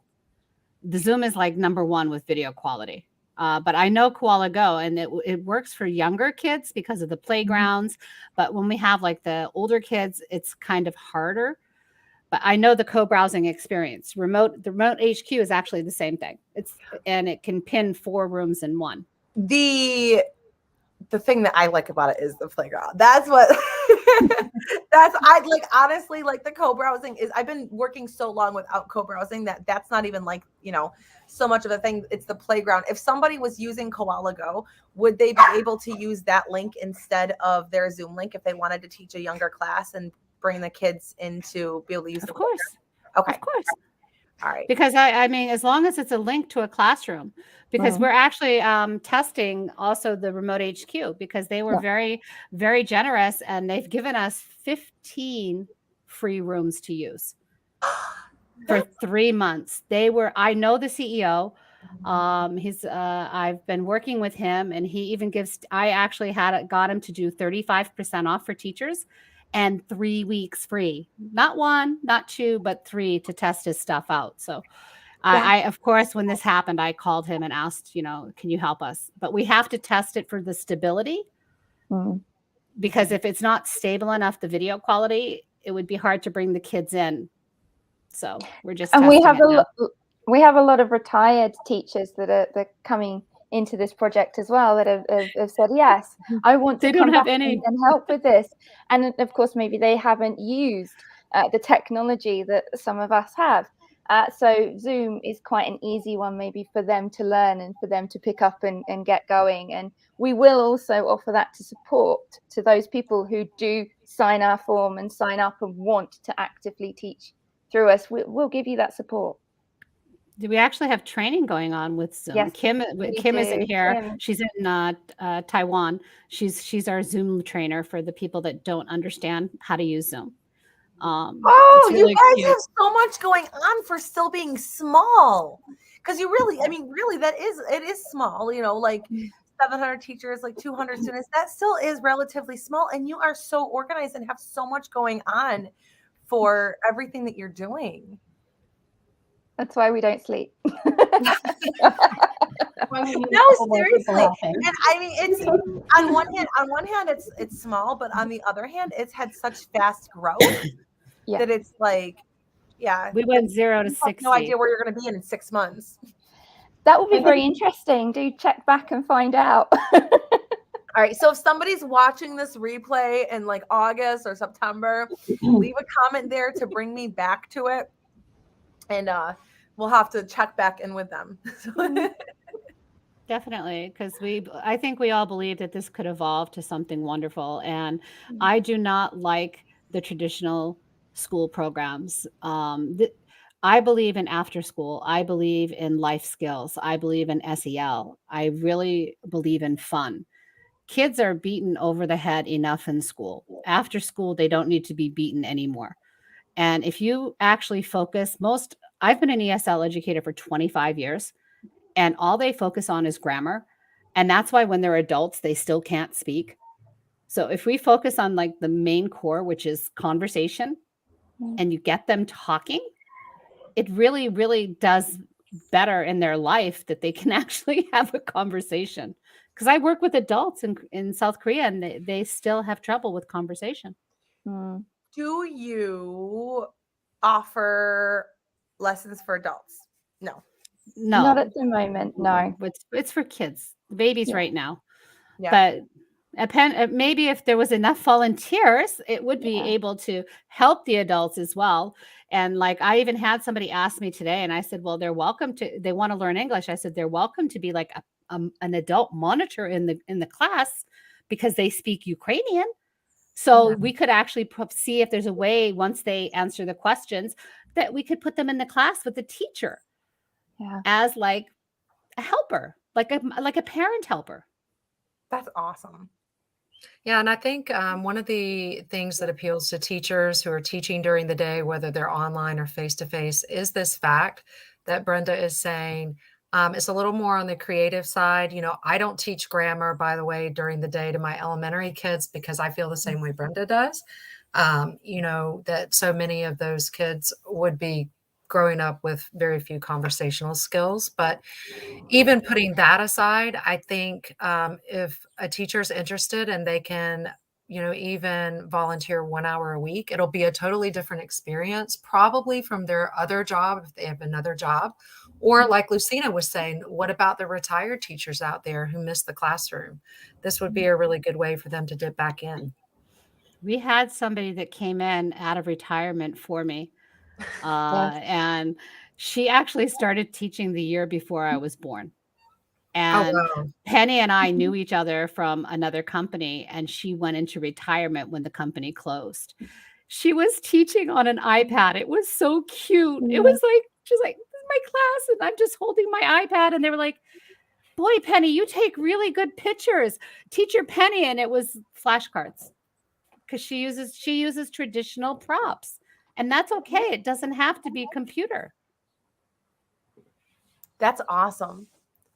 The Zoom is like number one with video quality. But I know Koala Go, and it works for younger kids because of the playgrounds. But when we have like the older kids, it's kind of harder. But I know the co-browsing experience. The remote HQ is actually the same thing. And it can pin 4 rooms in one. The thing that I like about it is the playground. That's what honestly, like the co-browsing is, I've been working so long without co-browsing that's not even like, so much of a thing. It's the playground. If somebody was using Koala Go, would they be able to use that link instead of their Zoom link if they wanted to teach a younger class and bring the kids in to be able to use Of course. Okay. Of course. All right. Because I mean, as long as it's a link to a classroom, because we're actually testing also the Remote HQ, because they were very, very generous, and they've given us 15 free rooms to use for 3 months. I know the CEO. I've been working with him, and he even I actually got him to do 35% off for teachers and 3 weeks free. Not 1, not 2, but 3 to test his stuff out. So I, of course, when this happened, I called him and asked, can you help us? But we have to test it for the stability, because if it's not stable enough, the video quality, it would be hard to bring the kids in. So we're just testing we have a lot of retired teachers that are coming into this project as well, that have said, yes, I want to come back and help with this. And of course, maybe they haven't used the technology that some of us have. So Zoom is quite an easy one maybe for them to learn and for them to pick up and get going. And we will also offer that to support to those people who do sign our form and sign up and want to actively teach through us. We'll give you that support. Do we actually have training going on with Zoom? Yes, Kim we Kim isn't do. here. Kim. She's in Taiwan. She's our Zoom trainer for the people that don't understand how to use Zoom. Oh, It's you really guys cute. have so much going on for still being small. Because you really, I mean, really, it is small, you know, like 700 teachers, like 200 students. That still is relatively small. And you are so organized and have so much going on for everything that you're doing. That's why we don't sleep. Why we need a No, couple more people seriously. helping. And I mean, it's on one hand, it's small, but on the other hand, it's had such fast growth Yeah. that it's like, yeah, We went 0 to you have 60. no idea where you're going to be in 6 months. That will be very interesting. Do check back and find out. All right. So if somebody's watching this replay in like August or September, leave a comment there to bring me back to it. And we'll have to check back in with them. Definitely, because I think we all believe that this could evolve to something wonderful. And I do not like the traditional school programs. I believe in after school. I believe in life skills. I believe in SEL. I really believe in fun. Kids are beaten over the head enough in school. After school, they don't need to be beaten anymore. And if you actually focus, I've been an ESL educator for 25 years. And all they focus on is grammar. And that's why when they're adults, they still can't speak. So if we focus on like the main core, which is conversation, and you get them talking, it really, really does better in their life that they can actually have a conversation. Because I work with adults in South Korea and they still have trouble with conversation. Do you offer lessons for adults? No. No, Not at the moment. No. it's for kids, babies Yeah. right now. Yeah. But maybe if there was enough volunteers, it would be able to help the adults as well. And like I even had somebody ask me today, and I said, well, they want to learn English. I said, they're welcome to be like an adult monitor in the class because they speak Ukrainian. So we could actually see if there's a way, once they answer the questions, that we could put them in the class with the teacher as like a helper, like a parent helper. That's awesome. Yeah, and I think one of the things that appeals to teachers who are teaching during the day, whether they're online or face-to-face, is this fact that Brenda is saying. It's a little more on the creative side. You know, I don't teach grammar, by the way, during the day to my elementary kids because I feel the same way Brenda does. You know, that so many of those kids would be growing up with very few conversational skills. But even putting that aside, I think if a teacher is interested and they can, you know, even volunteer 1 hour a week, it'll be a totally different experience, probably from their other job, if they have another job. Or like Lucina was saying, what about the retired teachers out there who miss the classroom? This would be a really good way for them to dip back in. We had somebody that came in out of retirement for me. And she actually started teaching the year before I was born. And Penny and I knew each other from another company, and she went into retirement when the company closed. She was teaching on an iPad. It was so cute. It was like, she's like, this is my class, and I'm just holding my iPad. And they were like, boy, Penny, you take really good pictures. Teacher Penny. And it was flashcards because she uses traditional props. And that's okay. It doesn't have to be computer. That's awesome.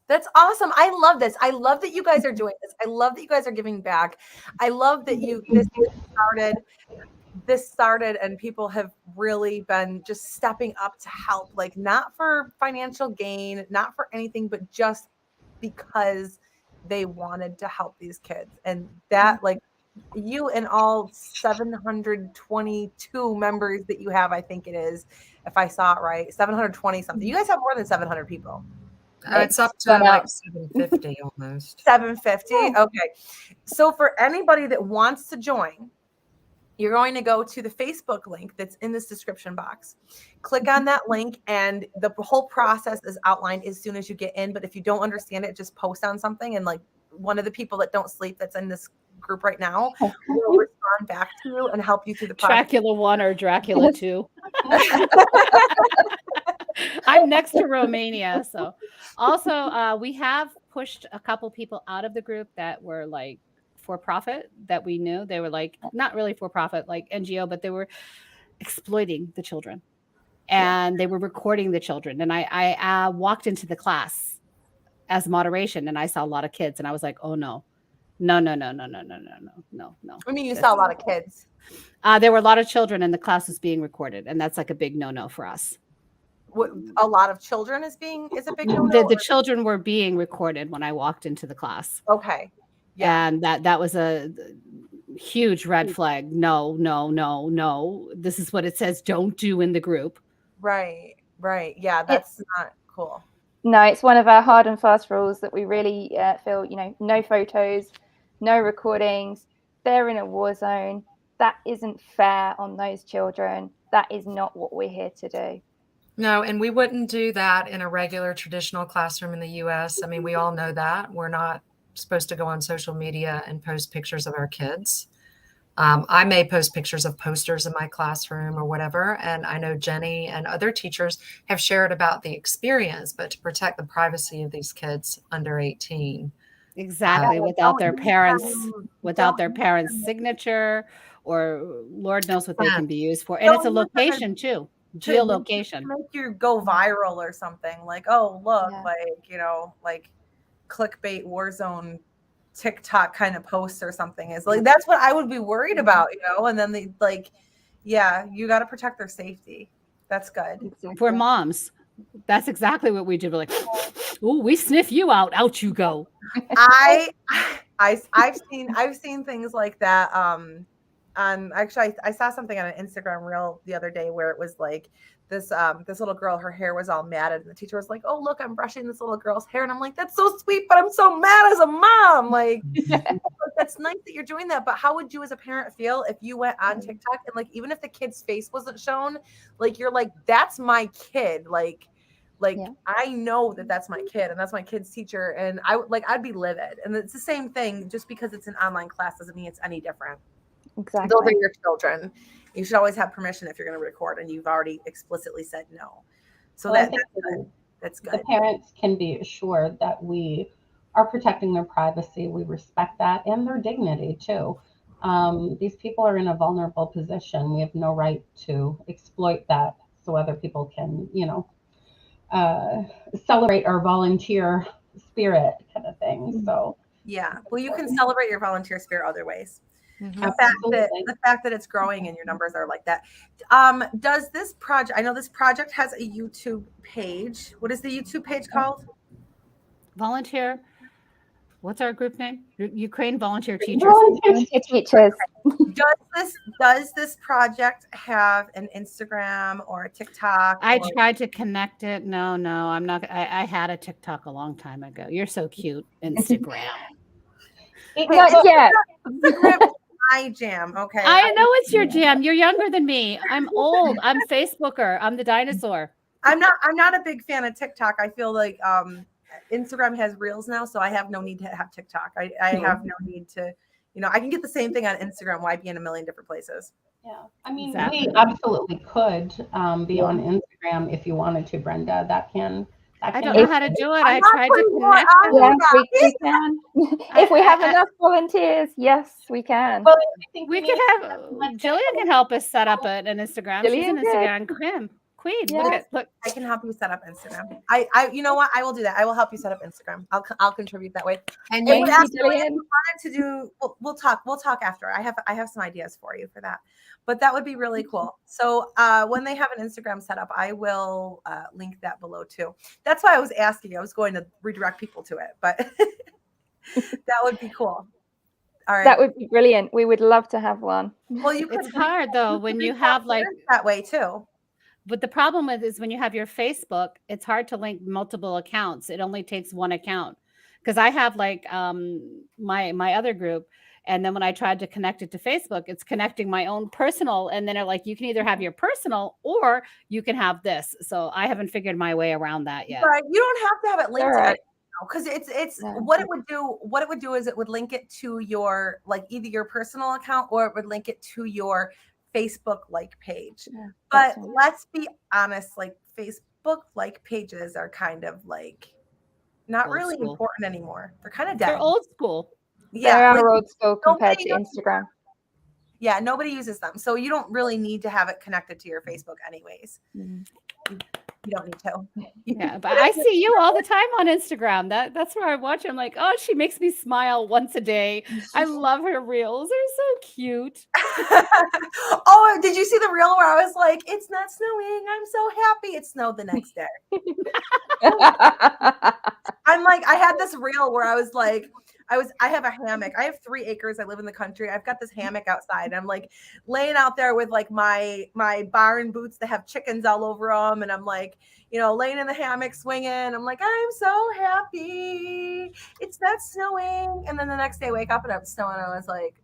That's awesome. I love this. I love that you guys are doing this. I love that you guys are giving back. I love that this started and people have really been just stepping up to help, like not for financial gain, not for anything, but just because they wanted to help these kids. And that, like, you and all 722 members that you have, I think it is, if I saw it right, 720 something. You guys have more than 700 people. It's up to like 750 almost. 750. Okay. So for anybody that wants to join, you're going to go to the Facebook link that's in this description box. Click on that link, and the whole process is outlined as soon as you get in. But if you don't understand it, just post on something, and like one of the people that don't sleep that's in this group right now will respond back to you and help you through the process. Dracula 1 or Dracula 2. I'm next to Romania. So also we have pushed a couple people out of the group that were like for profit that we knew. They were like not really for profit, like NGO, but they were exploiting the children and they were recording the children. And I walked into the class as moderation and I saw a lot of kids and I was like, oh no, no, no, no, no, no, no, no, no, no, no. I mean, you saw a lot of kids. There were a lot of children and the class was being recorded. And that's like a big no-no for us. What, a lot of children is a big no-no? The children were being recorded when I walked into the class. Okay. Yeah. And that was a huge red flag. No, no, no, no. This is what it says don't do in the group. Right. Yeah, that's not cool. No, it's one of our hard and fast rules that we really feel, no photos, no recordings. They're in a war zone. That isn't fair on those children. That is not what we're here to do. No, and we wouldn't do that in a regular traditional classroom in the US. I mean, we all know that. We're not supposed to go on social media and post pictures of our kids. I may post pictures of posters in my classroom or whatever. And I know Jenny and other teachers have shared about the experience, but to protect the privacy of these kids under 18. Exactly. Without their parents' signature, or Lord knows what they can be used for. And it's a location too. Geolocation. To make you go viral or something like, oh, look, like clickbait Warzone TikTok kind of posts or something is like, that's what I would be worried about, and then you got to protect their safety. That's good. Exactly. For moms. That's exactly what we did. We're like, oh, we sniff you out. Out you go. I've seen things like that. Actually, I saw something on an Instagram reel the other day where it was like this little girl, her hair was all matted, and the teacher was like, "Oh, look, I'm brushing this little girl's hair," and I'm like, "That's so sweet, but I'm so mad as a mom." Like, that's nice that you're doing that, but how would you as a parent feel if you went on TikTok and like even if the kid's face wasn't shown, like you're like, "That's my kid," I know that that's my kid and that's my kid's teacher, and I'd be livid. And it's the same thing. Just because it's an online class doesn't mean it's any different. Exactly. Those are your children. You should always have permission if you're going to record, and you've already explicitly said no. So that's good. The parents can be assured that we are protecting their privacy. We respect that and their dignity too. These people are in a vulnerable position. We have no right to exploit that so other people can, celebrate our volunteer spirit kind of thing. So yeah, well, you can celebrate your volunteer spirit other ways. Mm-hmm. The fact that it's growing and your numbers are like that. Does this project, I know this project has a YouTube page. What is the YouTube page called? Volunteer. What's our group name? Ukraine Volunteer Teachers. Volunteer teachers. Does this project have an Instagram or a TikTok? I tried to connect it. No, I'm not. I had a TikTok a long time ago. You're so cute. Instagram. Not yet. My jam. Okay. I know it's your jam. You're younger than me. I'm old. I'm Facebooker. I'm the dinosaur. I'm not a big fan of TikTok. I feel like Instagram has reels now, so I have no need to have TikTok. I have no need to, I can get the same thing on Instagram. Why be in a million different places? Yeah, I mean, Exactly. we absolutely could be on Instagram if you wanted to, Brenda. I don't know how to do it. I tried to connect. Yes, we can. If we have enough volunteers, yes, we can. Well, I think We could have Jillian can help us set up an Instagram. She's an Jillian Instagram queen. Yes. Look. I can help you set up Instagram. I you know what? I will do that. I will help you set up Instagram. I'll contribute that way. And If you, you wanted to do, we'll talk after. I have some ideas for you for that. But that would be really cool. So when they have an Instagram set up, I will link that below too. That's why I was asking. I was going to redirect people to it, but that would be cool. All right. That would be brilliant. We would love to have one. Well, It's hard though when you have like that way too. But the problem with is when you have your Facebook, it's hard to link multiple accounts. It only takes one account. Because I have like my other group. And then when I tried to connect it to Facebook, it's connecting my own personal. And then they're like, you can either have your personal or you can have this. So I haven't figured my way around that yet. Right. You don't have to have it linked to Right. it because it's what it would do is it would link it to your like either your personal account or it would link it to your Facebook like page. Yeah, But that's right. let's be honest, like like pages are kind of like not Old really school. important anymore. They're kind of They're dead. old school. Yeah, They're like, old school compared to nobody Instagram. yeah, nobody uses them. So you don't really need to have it connected to your Facebook anyways. Mhm. You don't need to. Yeah, but I see you all the time on Instagram. That's where I watch. I'm like, oh, she makes me smile once a day. I love her reels. They're so cute. Oh, did you see the reel where I was like, it's not snowing. I'm so happy. It snowed the next day. I'm like, I had this reel where I was like, I have a hammock. I have 3 acres. I live in the country. I've got this hammock outside. I'm like laying out there with like my barn boots that have chickens all over them. And I'm like, laying in the hammock swinging. I'm like, I'm so happy. It's not snowing. And then the next day I wake up and it's snowing. I was like,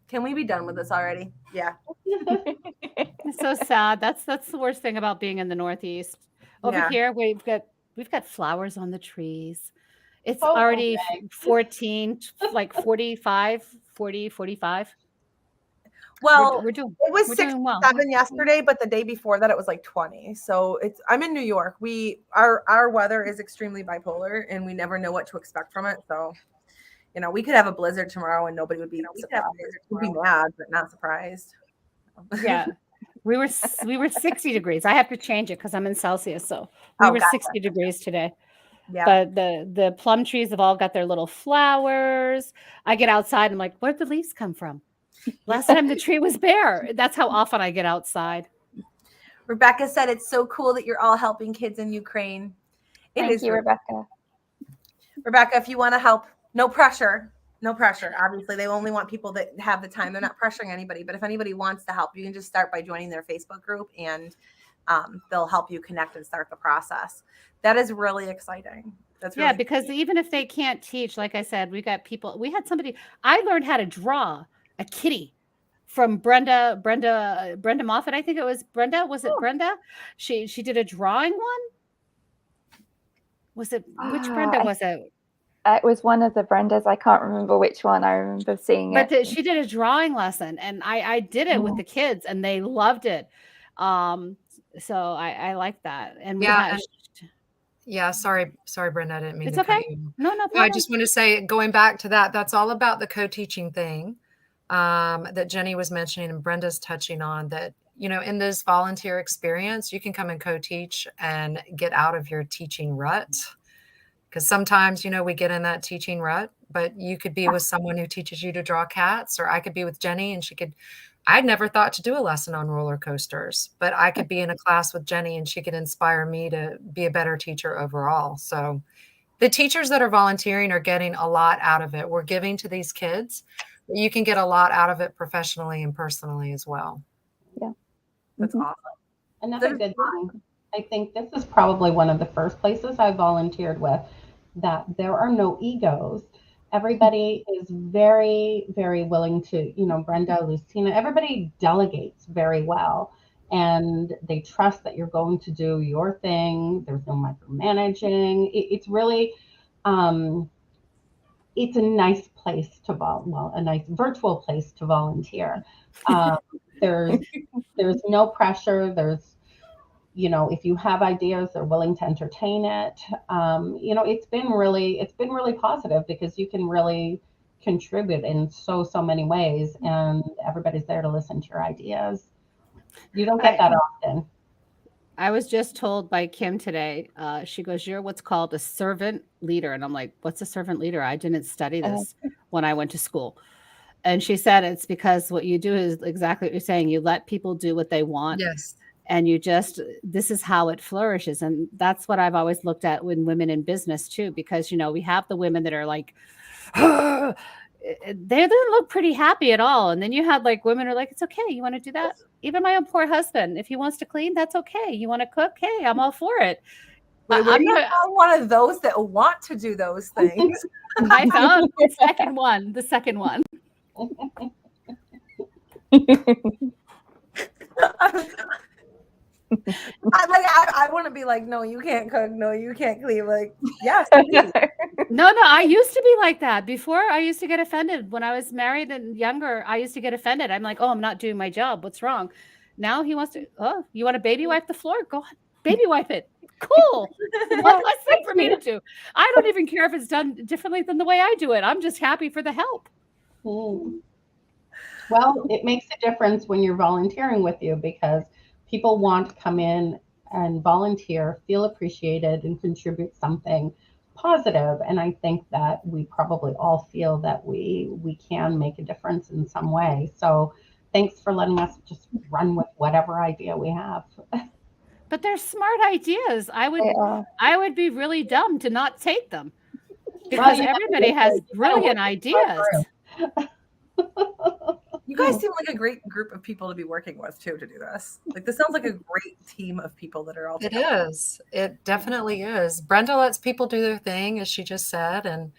can we be done with this already? Yeah. It's so sad. That's the worst thing about being in the Northeast. Over Yeah. here, we've got flowers on the trees. It's Oh, already okay. 14, like 45, 40, 45. Well, We're doing it was we're doing well. 67 yesterday, but the day before that it was like 20. So I'm in New York. Our weather is extremely bipolar and we never know what to expect from it. So, we could have a blizzard tomorrow and nobody would be surprised. We'd be mad, but not surprised. Yeah. We were 60 degrees. I have to change it because I'm in Celsius. So we were gotcha. 60 degrees today. Yeah. But the plum trees have all got their little flowers. I get outside and I'm like, where'd the leaves come from? Last time the tree was bare. That's how often I get outside. Rebecca said it's so cool that you're all helping kids in Ukraine. Thank you, Rebecca. Rebecca, if you want to help, no pressure. No pressure. Obviously, they only want people that have the time. They're not pressuring anybody. But if anybody wants to help, you can just start by joining their Facebook group and they'll help you connect and start the process. That is really exciting. That's really because even if they can't teach, like I said, we had somebody, I learned how to draw a kitty from Brenda Moffat. I think it was Brenda. Was it Brenda? She did a drawing one. Was it, which Brenda was it? It was one of the Brendas. I can't remember which one. I remember seeing it. But she did a drawing lesson and I did it with the kids and they loved it. So I like that. And sorry, Brenda, I didn't mean it's to okay. cut you. No problem. I just want to say, going back to that's all about the co-teaching thing that Jenny was mentioning and Brenda's touching on, that, in this volunteer experience, you can come and co-teach and get out of your teaching rut. Because sometimes, we get in that teaching rut, but you could be with someone who teaches you to draw cats, or I could be with Jenny and I'd never thought to do a lesson on roller coasters, but I could be in a class with Jenny and she could inspire me to be a better teacher overall. So the teachers that are volunteering are getting a lot out of it. We're giving to these kids, but you can get a lot out of it professionally and personally as well. Yeah. That's awesome. Another good thing, I think this is probably one of the first places I volunteered with, that there are no egos. Everybody is very, very willing to, Brenda, Lucina, everybody delegates very well. And they trust that you're going to do your thing. There's no micromanaging. It's really, it's a nice place to a nice virtual place to volunteer. There's no pressure. There's, if you have ideas, they're willing to entertain it. It's been really positive because you can really contribute in so many ways, and everybody's there to listen to your ideas. You don't get that often. I was just told by Kim today, she goes, you're what's called a servant leader. And I'm like, what's a servant leader? I didn't study this when I went to school. And she said, it's because what you do is exactly what you're saying. You let people do what they want. Yes. And this is how it flourishes. And that's what I've always looked at with women in business too, because, we have the women that are like, they don't look pretty happy at all. And then you have like women who are like, it's okay. You want to do that? Even my own poor husband, if he wants to clean, that's okay. You want to cook? Hey, I'm all for it. Wait, I'm not one of those that want to do those things. I found the second one. I want to be like, no, you can't cook. No, you can't clean. Like, yes. No, I used to be like that. Before, I used to get offended. When I was married and younger, I used to get offended. I'm like, oh, I'm not doing my job. What's wrong? Now he wants to, you want to baby wipe the floor? Go on, baby wipe it. Cool. One less thing for me to do. I don't even care if it's done differently than the way I do it. I'm just happy for the help. Mm. Well, it makes a difference when you're volunteering with you because people want to come in and volunteer, feel appreciated, and contribute something positive. And I think that we probably all feel that we can make a difference in some way. So thanks for letting us just run with whatever idea we have. But they're smart ideas. They are. I would be really dumb to not take them Well, because you everybody has brilliant ideas. You guys seem like a great group of people to be working with too to do this. Like this sounds like a great team of people that are all It together. is. It definitely is. Brenda lets people do their thing, as she just said. And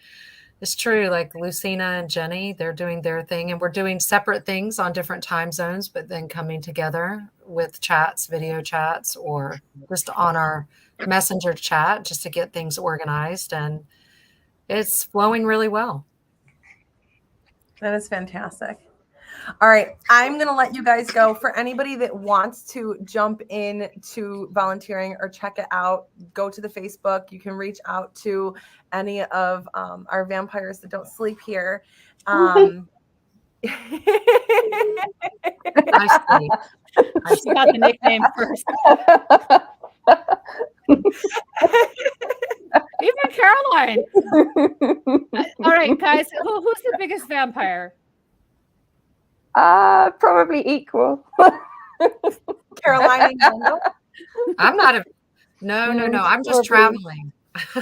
it's true. Like Lucina and Jenny, they're doing their thing. And we're doing separate things on different time zones, but then coming together with chats, video chats, or just on our messenger chat just to get things organized. And it's flowing really well. That is fantastic. All right, I'm going to let you guys go. For anybody that wants to jump in to volunteering or check it out, go to the Facebook. You can reach out to any of our vampires that don't sleep here. I see. She got the nickname first. Even Caroline. All right, guys, who's the biggest vampire? Probably equal. Caroline and Brenda? I'm not a, no. I'm just traveling.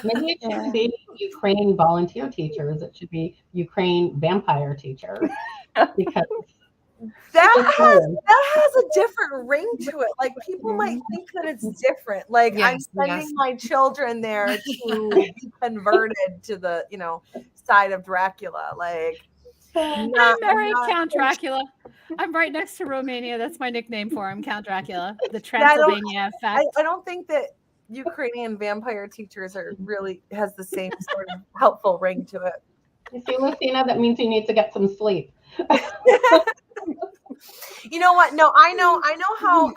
Maybe it should be Ukraine volunteer teachers. It should be Ukraine vampire teachers because That has a different ring to it. Like people might think that it's different. Like I'm Yes, sending yes. my children there to be converted to the, side of Dracula. Like I'm married Count Dracula. I'm right next to Romania. That's my nickname for him, Count Dracula. The Transylvania effect. I don't think that Ukrainian vampire teachers are really has the same sort of helpful ring to it. you see, Lucina, that means you need to get some sleep. You know what? No, I know how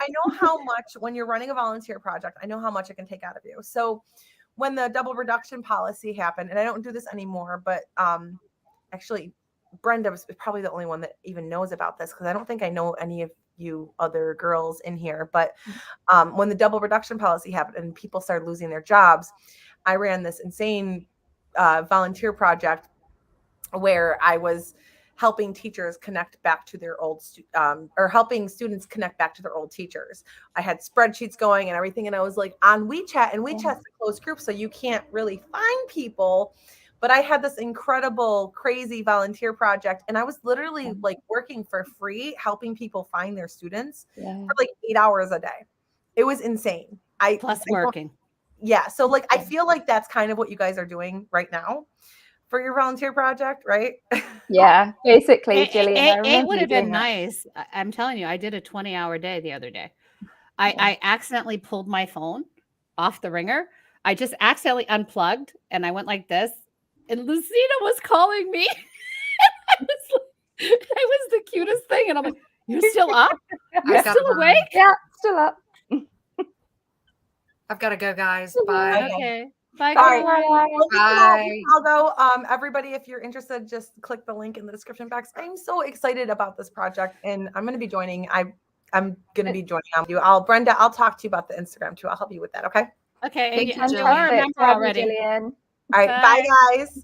much when you're running a volunteer project, I know how much it can take out of you. So when the double reduction policy happened, and I don't do this anymore, but actually Brenda was probably the only one that even knows about this because I don't think I know any of you other girls in here. But when the double reduction policy happened and people started losing their jobs, I ran this insane volunteer project where I was helping teachers connect back to their old or helping students connect back to their old teachers. I had spreadsheets going and everything. And I was like on WeChat, and WeChat's a closed group, so you can't really find people. But I had this incredible, crazy volunteer project. And I was literally like working for free, helping people find their students for like 8 hours a day. It was insane. Plus working. Yeah. So like, I feel like that's kind of what you guys are doing right now for your volunteer project, right? Yeah, basically, Jillian. It would have been nice. I'm telling you, I did a 20-hour day the other day. I accidentally pulled my phone off the ringer. I just accidentally unplugged and I went like this. And Lucina was calling me. It was the cutest thing. And I'm like, you're still up? You're still awake? Yeah, still up. I've got to go, guys. Bye. Okay. Bye. All right. Caroline. Bye. I'll go. Everybody, if you're interested, just click the link in the description box. I'm so excited about this project, and I'm going to be joining. I'm going to be joining on you. Brenda, I'll talk to you about the Instagram too. I'll help you with that. Okay. Okay. Thank you, I Jillian. remember Love you, already. Jillian. All right. Bye guys.